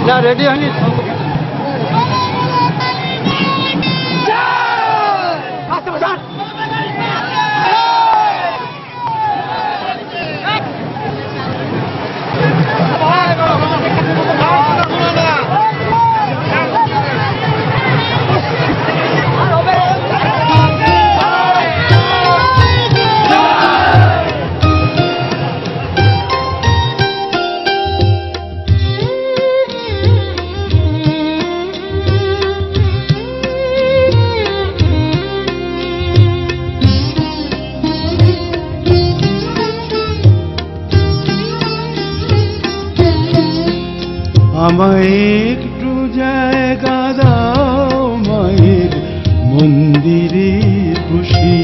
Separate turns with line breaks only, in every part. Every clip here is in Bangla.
না রেডি হয়নি
আমায় একটু জায়গা দাও মায়ের মন্দিরে বসি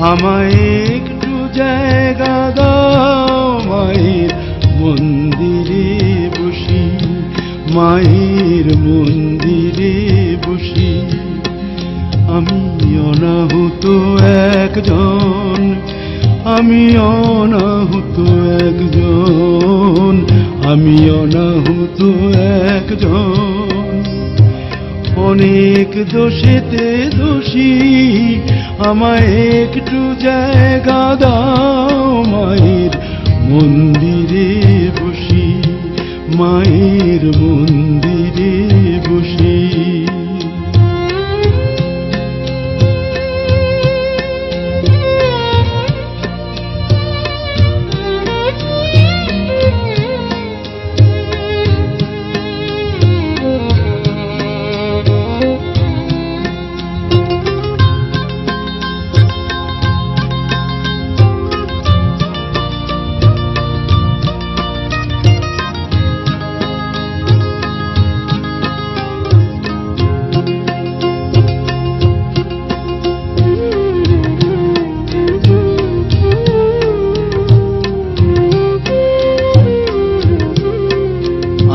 আমায় একটু জায়গা দাও মায়ের মন্দিরে বসি মায়ের মন্দিরে বসি আমি অনাহুত একজন আমি অনাহুত একজন আমি অনাহুত একজন অনেক দোষেতে দোষী আমায় একটু জায়গা দাও মায়ের মন্দিরে বসি মায়ের মন্দিরে বসি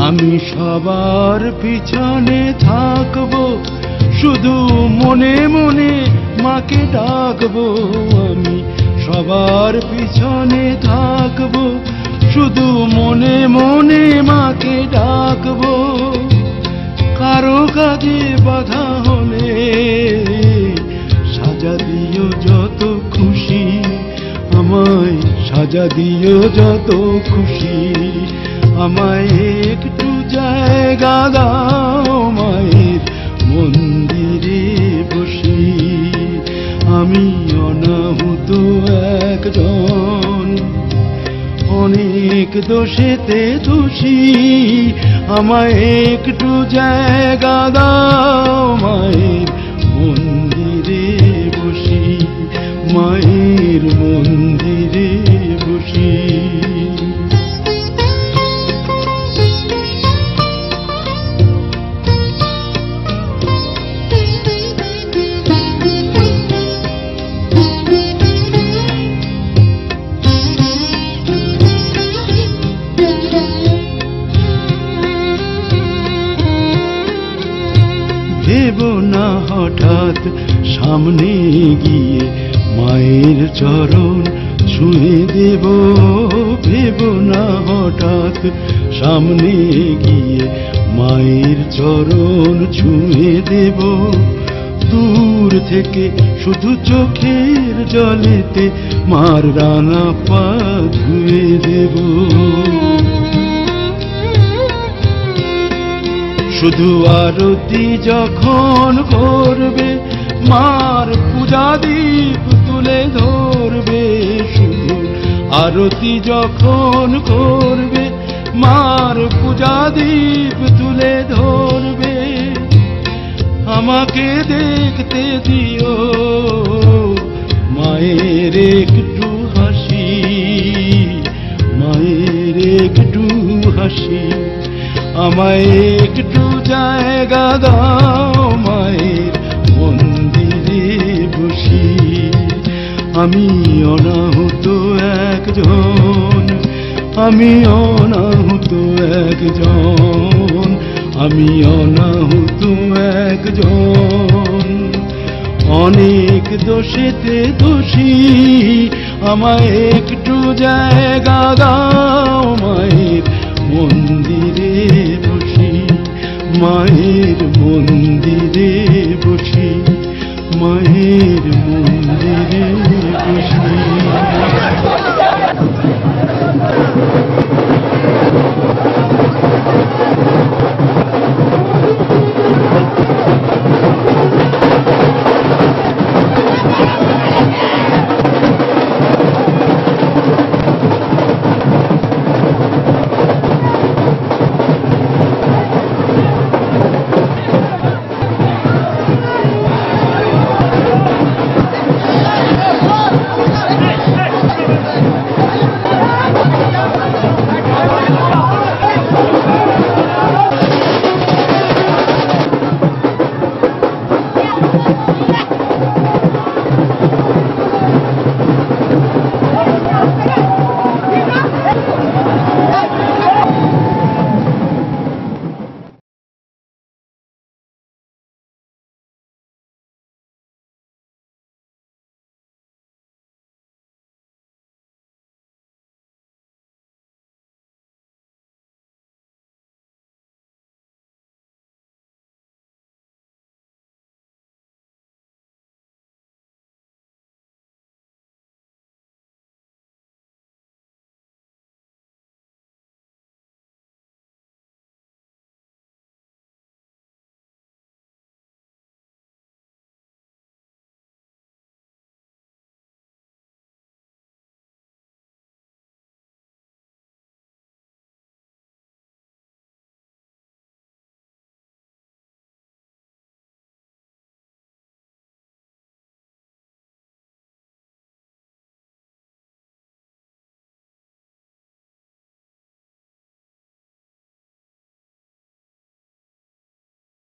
আমি সবার পিছনে থাকবো শুধু মনে মনে মাকে ডাকবো আমি সবার পিছনে থাকবো শুধু মনে মনে মাকে ডাকবো কারো কাজে বাধা হলে সাজা দিও যত খুশি আমায় সাজা দিও যত খুশি আমায় একটু জায়গা দাও মায়ের মন্দিরে বসি আমি অনাহুত একজন অনেক দোষেতে দোষী আমায় একটু জায়গা দাও মায়ের মন্দিরে বসি মায়ের মন্দিরে বসি ভেবো না হঠাৎ সামনে গিয়ে মায়ের চরণ ছুঁয়ে দেব ভেবো না হঠাৎ সামনে গিয়ে মায়ের চরণ ছুঁয়ে দেব দূর থেকে শুধু চোখের জলেতে মার রাঙা পা ধুয়ে দেব শুধু আরতি যখন করবে মার পূজা দীপ তুলে ধরবে শুধু আরতি যখন করবে মার পূজা দীপ তুলে ধরবে। আমাকে দেখতে দিও মায়ের একটু হাসি, মায়ের একটু হাসি। আমায় একটু জায়গা দাও মায়ের মন্দিরে বসি। আমি অনাহুত একজন, আমি অনাহুত একজন, আমি অনাহুত একজন। অনেক দোষেতে দোষী, আমায় একটু জায়গা দাও মায়ের মন্দিরে বসি, মায়ের মন্দিরে বসি, মায়ের মন্দিরে বসি।